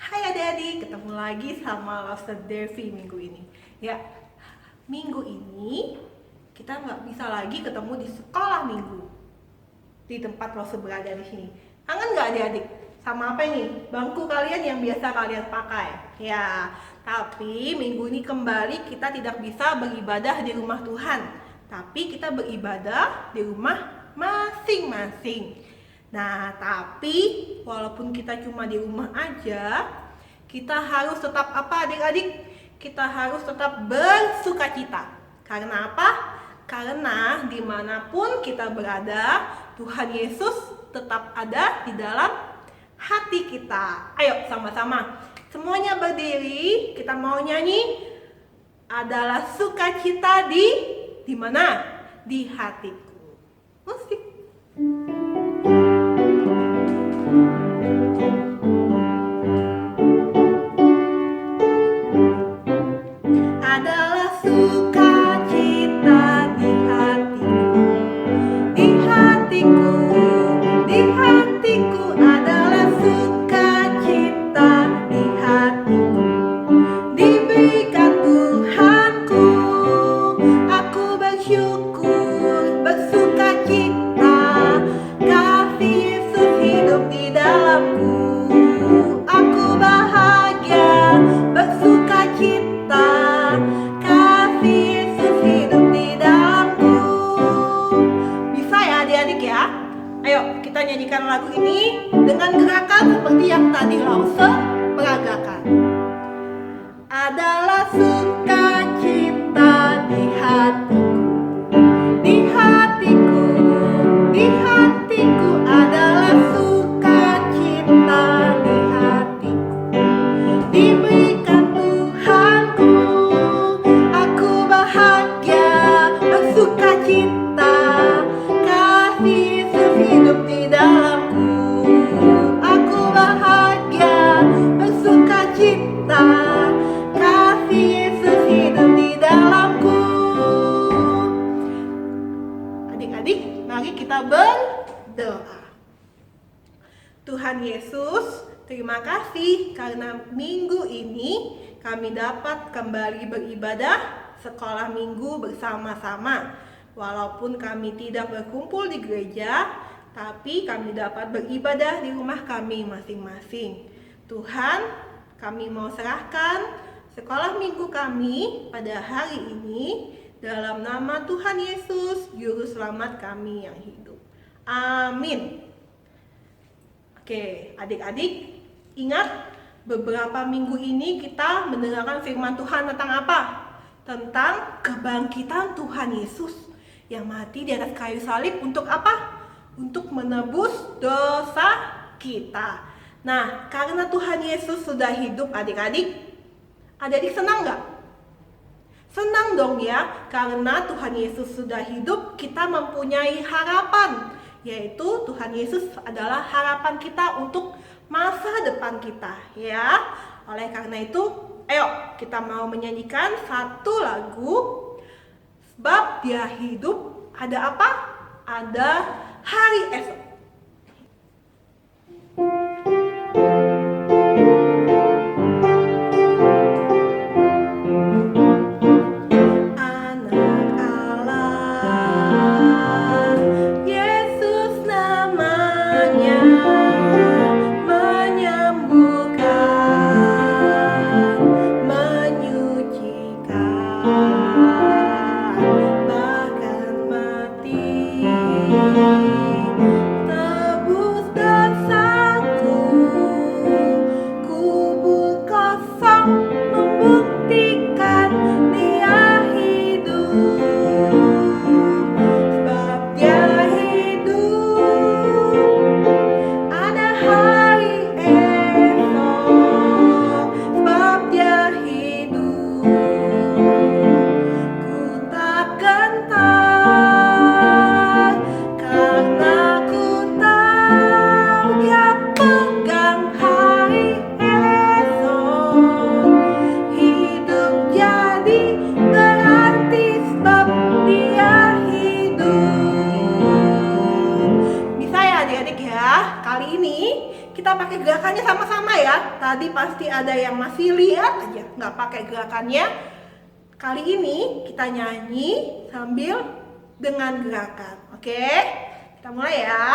Hai adik-adik, ketemu lagi sama Loster Devi minggu ini. Ya, minggu ini kita nggak bisa lagi ketemu di sekolah minggu, di tempat Loster berada di sini. Kangen nggak adik-adik? Sama apa ini? Bangku kalian yang biasa kalian pakai. Ya, tapi minggu ini kembali kita tidak bisa beribadah di rumah Tuhan, tapi kita beribadah di rumah masing-masing. Nah, tapi walaupun kita cuma di rumah aja, kita harus tetap apa adik-adik? Kita harus tetap bersukacita. Karena apa? Karena dimanapun kita berada, Tuhan Yesus tetap ada di dalam hati kita. Ayo sama-sama. Semuanya berdiri, kita mau nyanyi. Adalah sukacita di mana? Di hatiku. Musik. Adalah sukacita di hatiku, di hatiku, di hatiku adalah sukacita di hatiku. Diberikan Tuhanku, aku bersyukur, bersukacita, kasih Yesus hidup di dalamku. Aku bahagia, bersukacita, kasih Yesus hidup di dalamku. Bisa ya adik-adik ya? Ayo kita nyanyikan lagu ini dengan gerakan seperti yang tadi Lause peragakan. Adalah sukacita di hatiku, di hatiku, di hatiku adalah sukacita di hatiku. Diberikan Tuhanku, aku bahagia, bersukacita, kasih Yesus hidup di dalamku. Aku bahagia, bersukacita, kasih Yesus hidup di dalamku. Adik-adik, mari kita berdoa. Tuhan Yesus, terima kasih karena minggu ini kami dapat kembali beribadah sekolah minggu bersama-sama. Walaupun kami tidak berkumpul di gereja, tapi kami dapat beribadah di rumah kami masing-masing. Tuhan, kami mau serahkan sekolah minggu kami pada hari ini dalam nama Tuhan Yesus, Juru Selamat kami yang hidup. Amin. Oke, adik-adik, ingat beberapa minggu ini kita mendengarkan firman Tuhan tentang apa? Tentang kebangkitan Tuhan Yesus yang mati di atas kayu salib untuk apa? Untuk menebus dosa kita. Nah, karena Tuhan Yesus sudah hidup adik-adik, adik-adik senang nggak? Senang dong ya, karena Tuhan Yesus sudah hidup, kita mempunyai harapan, yaitu Tuhan Yesus adalah harapan kita untuk masa depan kita, ya. Oleh karena itu, ayo kita mau menyanyikan satu lagu, sebab Dia hidup. Ada apa? Ada hari esok. kita pakai gerakannya sama-sama ya. Tadi pasti ada yang masih lihat aja, nggak pakai gerakannya. Kali ini kita nyanyi sambil dengan gerakan. Oke, kita mulai ya.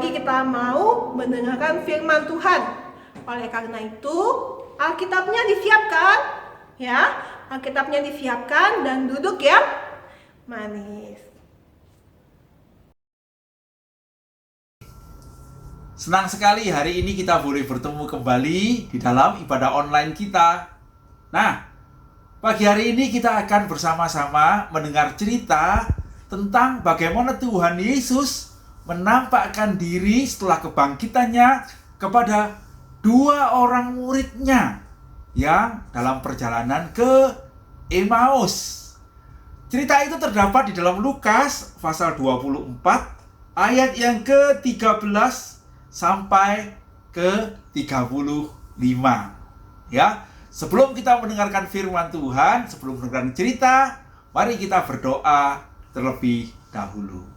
Kita mau mendengarkan firman Tuhan. Oleh karena itu, Alkitabnya disiapkan, ya. Alkitabnya disiapkan dan duduk yang manis. Senang sekali hari ini kita boleh bertemu kembali di dalam ibadah online kita. Nah, pagi hari ini kita akan bersama-sama mendengar cerita tentang bagaimana Tuhan Yesus menampakkan diri setelah kebangkitannya kepada 2 orang muridnya yang dalam perjalanan ke Emmaus. Cerita itu terdapat di dalam Lukas pasal 24 ayat yang ke-13 sampai ke-35. Ya, sebelum kita mendengarkan firman Tuhan, sebelum mendengarkan cerita, mari kita berdoa terlebih dahulu.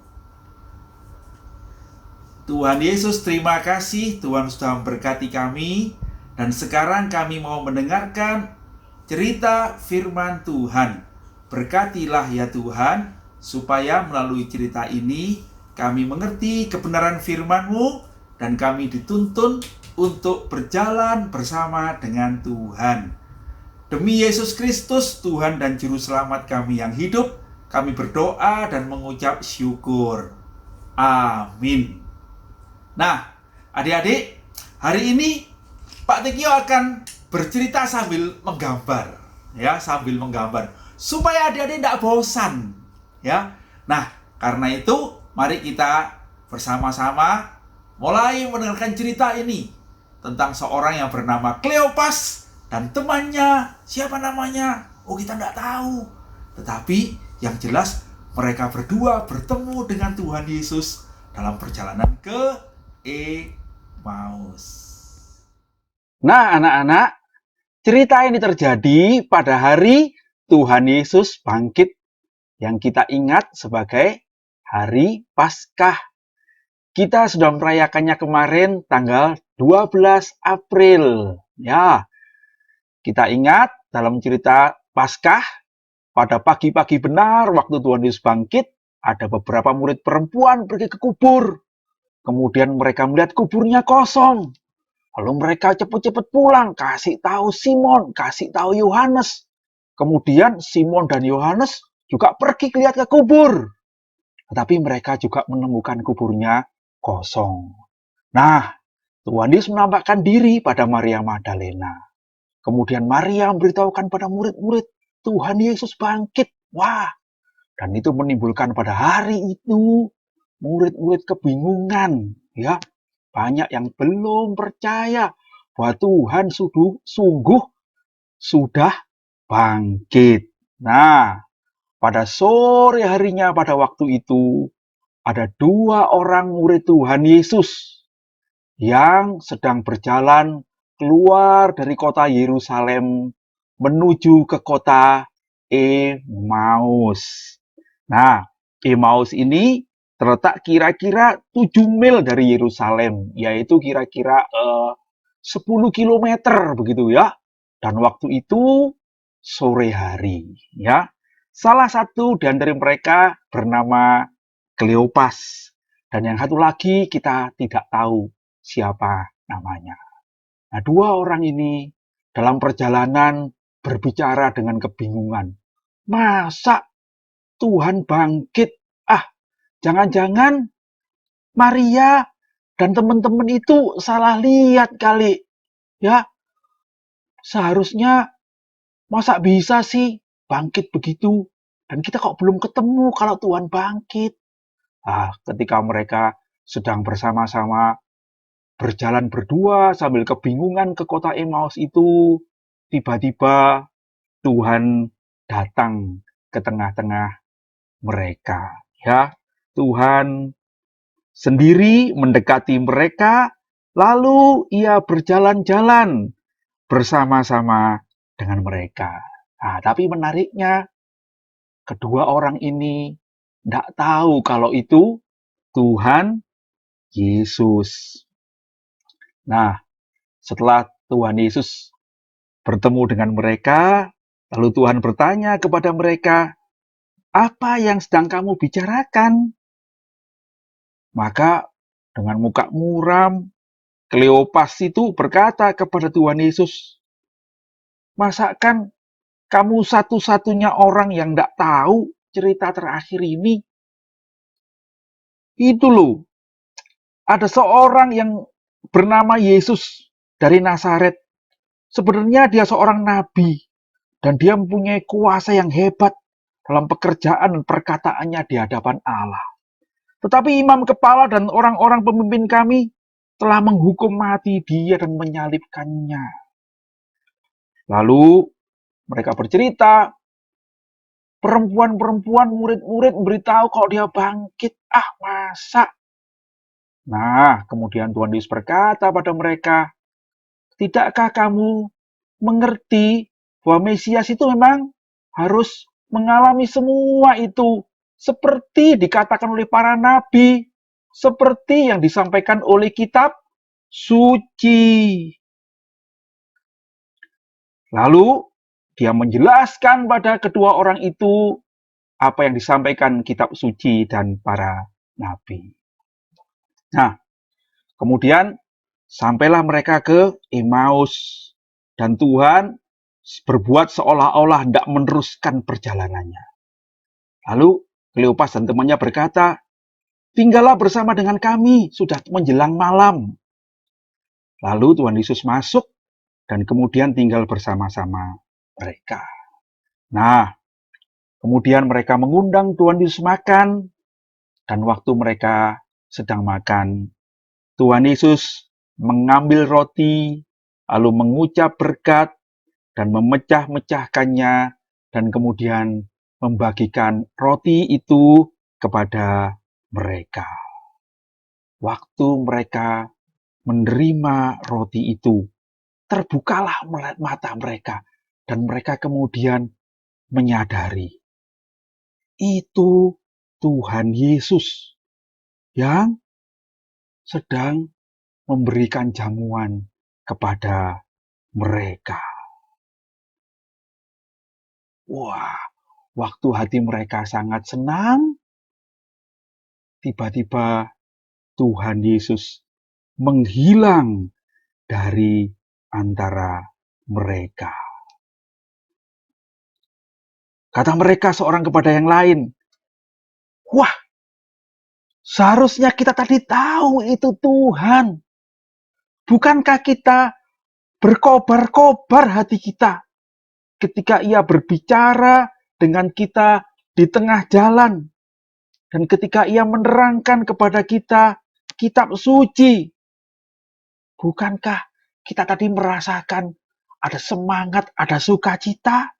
Tuhan Yesus, terima kasih Tuhan sudah memberkati kami. Dan sekarang kami mau mendengarkan cerita firman Tuhan. Berkatilah ya Tuhan, supaya melalui cerita ini kami mengerti kebenaran firman-Mu dan kami dituntun untuk berjalan bersama dengan Tuhan. Demi Yesus Kristus, Tuhan dan Juru Selamat kami yang hidup, kami berdoa dan mengucap syukur. Amin. Nah, adik-adik, hari ini Pak Tekio akan bercerita sambil menggambar, ya, sambil menggambar supaya adik-adik tidak bosan, ya. Nah, karena itu mari kita bersama-sama mulai mendengarkan cerita ini tentang seorang yang bernama Kleopas dan temannya. Siapa namanya? Oh, kita tidak tahu. Tetapi yang jelas mereka berdua bertemu dengan Tuhan Yesus dalam perjalanan ke Emmaus. Nah, anak-anak, cerita ini terjadi pada hari Tuhan Yesus bangkit yang kita ingat sebagai hari Paskah. Kita sudah merayakannya kemarin tanggal 12 April. Ya, kita ingat dalam cerita Paskah, pada pagi-pagi benar waktu Tuhan Yesus bangkit, ada beberapa murid perempuan pergi ke kubur. Kemudian mereka melihat kuburnya kosong. Lalu mereka cepat-cepat pulang, kasih tahu Simon, kasih tahu Yohanes. Kemudian Simon dan Yohanes juga pergi lihat ke kubur. Tetapi mereka juga menemukan kuburnya kosong. Nah, Tuhan Yesus menampakkan diri pada Maria Magdalena. Kemudian Maria memberitahukan pada murid-murid, Tuhan Yesus bangkit. Wah, dan itu menimbulkan pada hari itu murid-murid kebingungan, ya. banyak yang belum percaya bahwa Tuhan sungguh sudah bangkit. Nah, pada sore harinya pada waktu itu, ada 2 orang murid Tuhan Yesus yang sedang berjalan keluar dari kota Yerusalem menuju ke kota Emmaus. Nah, Emmaus ini terletak kira-kira 7 mil dari Yerusalem, yaitu kira-kira 10 kilometer begitu ya. Dan waktu itu sore hari ya. Salah satu di antara mereka bernama Kleopas dan yang satu lagi kita tidak tahu siapa namanya. Nah, 2 orang ini dalam perjalanan berbicara dengan kebingungan. Masa Tuhan bangkit? Jangan-jangan Maria dan teman-teman itu salah lihat kali. Ya, seharusnya masa bisa sih bangkit begitu? Dan kita kok belum ketemu kalau Tuhan bangkit? Ketika mereka sedang bersama-sama berjalan berdua sambil kebingungan ke kota Emmaus itu, tiba-tiba Tuhan datang ke tengah-tengah mereka. Ya, Tuhan sendiri mendekati mereka, lalu ia berjalan-jalan bersama-sama dengan mereka. Tapi menariknya, kedua orang ini tidak tahu kalau itu Tuhan Yesus. Nah, setelah Tuhan Yesus bertemu dengan mereka, lalu Tuhan bertanya kepada mereka, "Apa yang sedang kamu bicarakan?" Maka dengan muka muram, Kleopas itu berkata kepada Tuhan Yesus, "Masakan kamu satu-satunya orang yang tidak tahu cerita terakhir ini?" Itu loh, ada seorang yang bernama Yesus dari Nazaret. Sebenarnya dia seorang nabi dan dia mempunyai kuasa yang hebat dalam pekerjaan dan perkataannya di hadapan Allah. Tetapi imam kepala dan orang-orang pemimpin kami telah menghukum mati dia dan menyalibkannya. Lalu mereka bercerita, perempuan-perempuan murid-murid memberitahu kalau dia bangkit. Masa? Nah, kemudian Tuhan Yesus berkata pada mereka, "Tidakkah kamu mengerti bahwa Mesias itu memang harus mengalami semua itu seperti dikatakan oleh para nabi, seperti yang disampaikan oleh kitab suci." Lalu dia menjelaskan pada kedua orang itu apa yang disampaikan kitab suci dan para nabi. Nah, kemudian sampailah mereka ke Emmaus dan Tuhan berbuat seolah-olah tidak meneruskan perjalanannya. Lalu Kleopas dan temannya berkata, "Tinggallah bersama dengan kami, sudah menjelang malam." Lalu Tuhan Yesus masuk dan kemudian tinggal bersama-sama mereka. Nah, kemudian mereka mengundang Tuhan Yesus makan, dan waktu mereka sedang makan, Tuhan Yesus mengambil roti, lalu mengucap berkat, dan memecah-mecahkannya, dan kemudian membagikan roti itu kepada mereka. Waktu mereka menerima roti itu, terbukalah mata mereka, dan mereka kemudian menyadari, itu Tuhan Yesus yang sedang memberikan jamuan kepada mereka. Wah, waktu hati mereka sangat senang, tiba-tiba Tuhan Yesus menghilang dari antara mereka. Kata mereka seorang kepada yang lain, "Wah, seharusnya kita tadi tahu itu Tuhan. Bukankah kita berkobar-kobar hati kita ketika ia berbicara dengan kita di tengah jalan dan ketika ia menerangkan kepada kita kitab suci Bukankah kita tadi merasakan ada semangat, ada sukacita?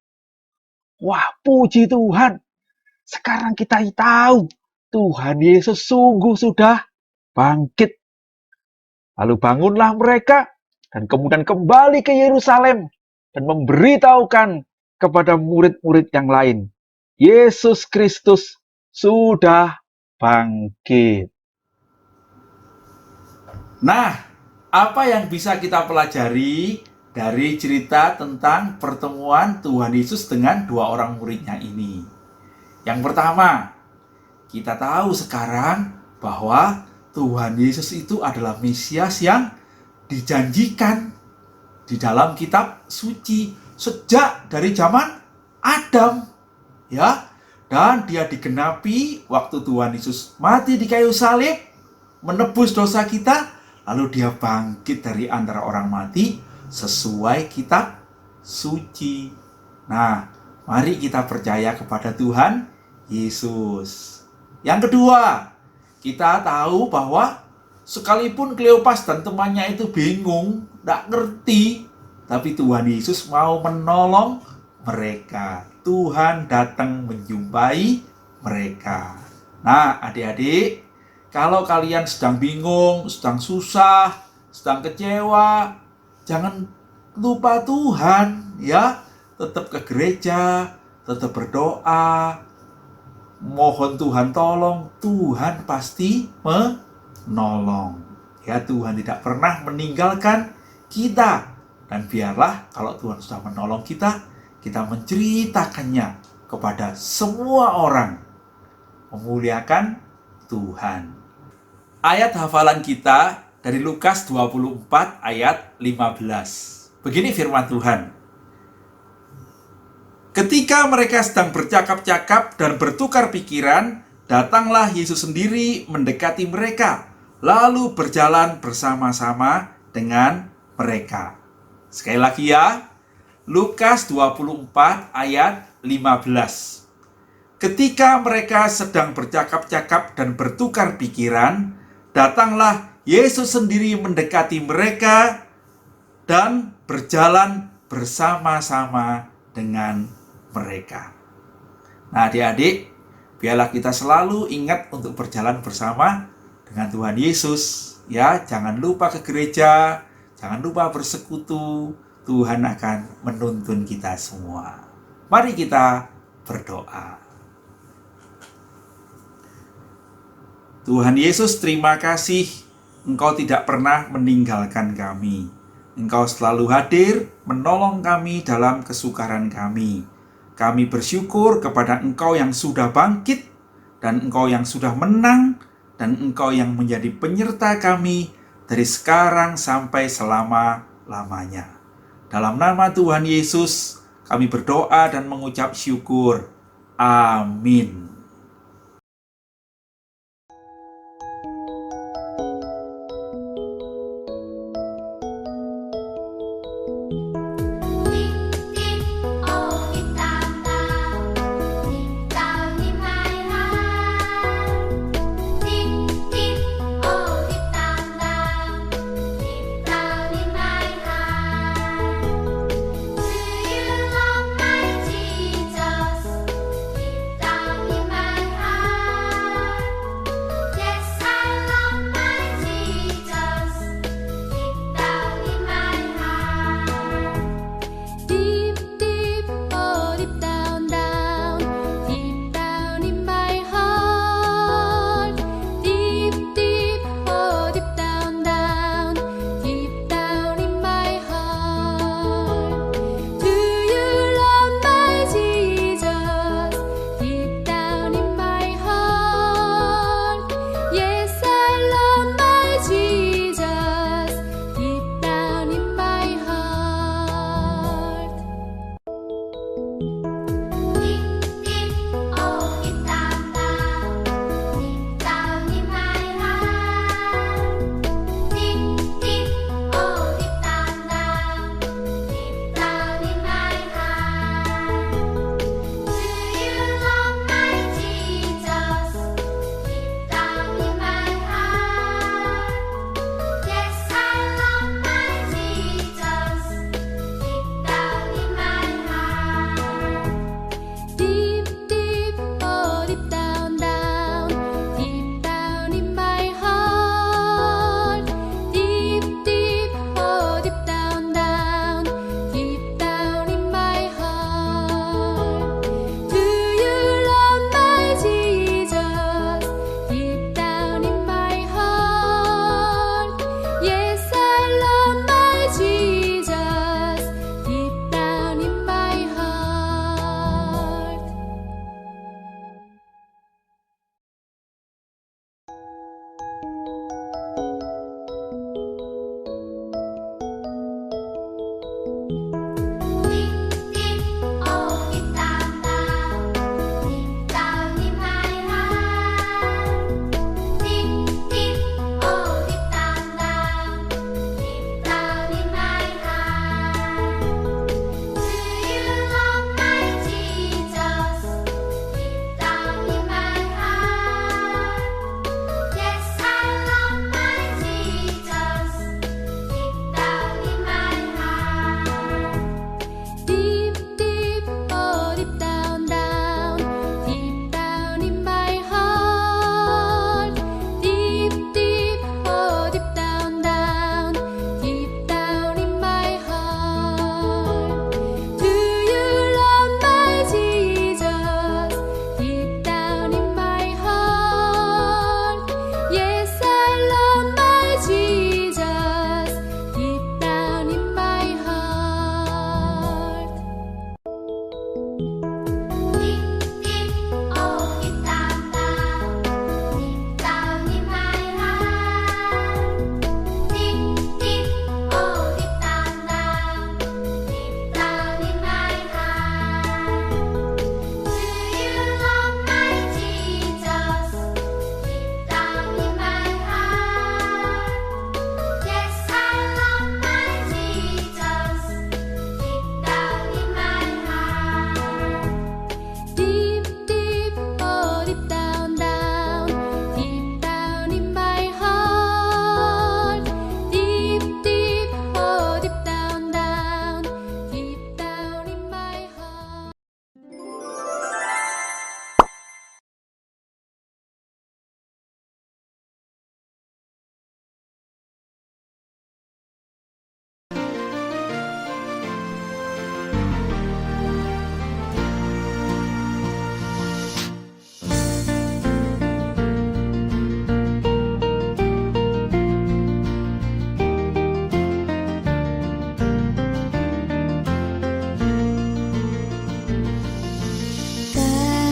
Wah, puji Tuhan. Sekarang kita tahu Tuhan Yesus sungguh sudah bangkit. Lalu bangunlah mereka dan kemudian kembali ke Yerusalem dan memberitahukan kepada murid-murid yang lain, Yesus Kristus sudah bangkit. Nah, apa yang bisa kita pelajari dari cerita tentang pertemuan Tuhan Yesus dengan dua orang muridnya ini? Yang pertama, kita tahu sekarang bahwa Tuhan Yesus itu adalah Mesias yang dijanjikan di dalam kitab suci sejak dari zaman Adam, ya. Dan dia digenapi waktu Tuhan Yesus mati di kayu salib, menebus dosa kita, lalu dia bangkit dari antara orang mati sesuai kitab suci. Nah, mari kita percaya kepada Tuhan Yesus. Yang kedua, kita tahu bahwa sekalipun Kleopas dan temannya itu bingung, tidak ngerti, tapi Tuhan Yesus mau menolong mereka. Tuhan datang menjumpai mereka. Nah, adik-adik, kalau kalian sedang bingung, sedang susah, sedang kecewa, jangan lupa Tuhan, ya. Tetap ke gereja, tetap berdoa, mohon Tuhan tolong. Tuhan pasti menolong. Ya, Tuhan tidak pernah meninggalkan kita. Dan biarlah kalau Tuhan sudah menolong kita menceritakannya kepada semua orang. Memuliakan Tuhan. Ayat hafalan kita dari Lukas 24 ayat 15. Begini firman Tuhan. Ketika mereka sedang bercakap-cakap dan bertukar pikiran, datanglah Yesus sendiri mendekati mereka, lalu berjalan bersama-sama dengan mereka. Sekali lagi ya, Lukas 24 ayat 15. Ketika mereka sedang bercakap-cakap dan bertukar pikiran, datanglah Yesus sendiri mendekati mereka dan berjalan bersama-sama dengan mereka. Nah, adik-adik, biarlah kita selalu ingat untuk berjalan bersama dengan Tuhan Yesus. Ya, jangan lupa ke gereja, jangan lupa bersekutu. Tuhan akan menuntun kita semua. Mari kita berdoa. Tuhan Yesus, terima kasih Engkau tidak pernah meninggalkan kami. Engkau selalu hadir menolong kami dalam kesukaran kami. Kami bersyukur kepada Engkau yang sudah bangkit dan Engkau yang sudah menang dan Engkau yang menjadi penyerta kami dari sekarang sampai selama-lamanya. Dalam nama Tuhan Yesus, kami berdoa dan mengucap syukur. Amin.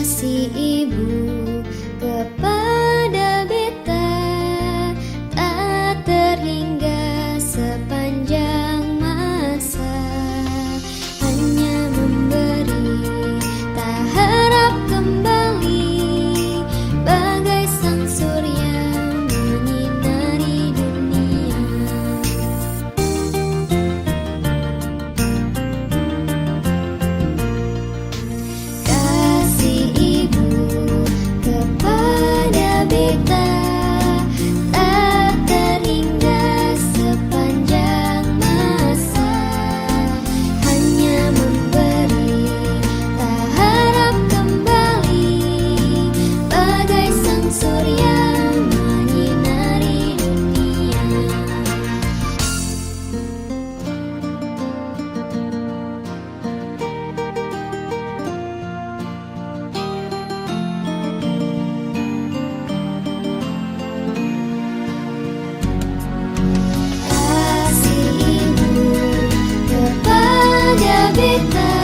Kasih Ibu kepada beta tak terhingga sepanjang masa, hanya memberi tak harap kembali, bagai sang surya menyinari dunia. Kasih Ibu kepada beta tak terhingga sepanjang masa, hanya memberi tak harap kembali, bagai sang surya menyinari dunia. Kasih Ibu kepada beta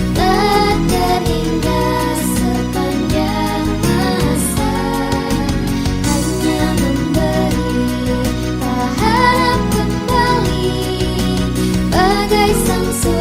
tak terhingga sepanjang masa, hanya memberi tak harap kembali, bagai sang surya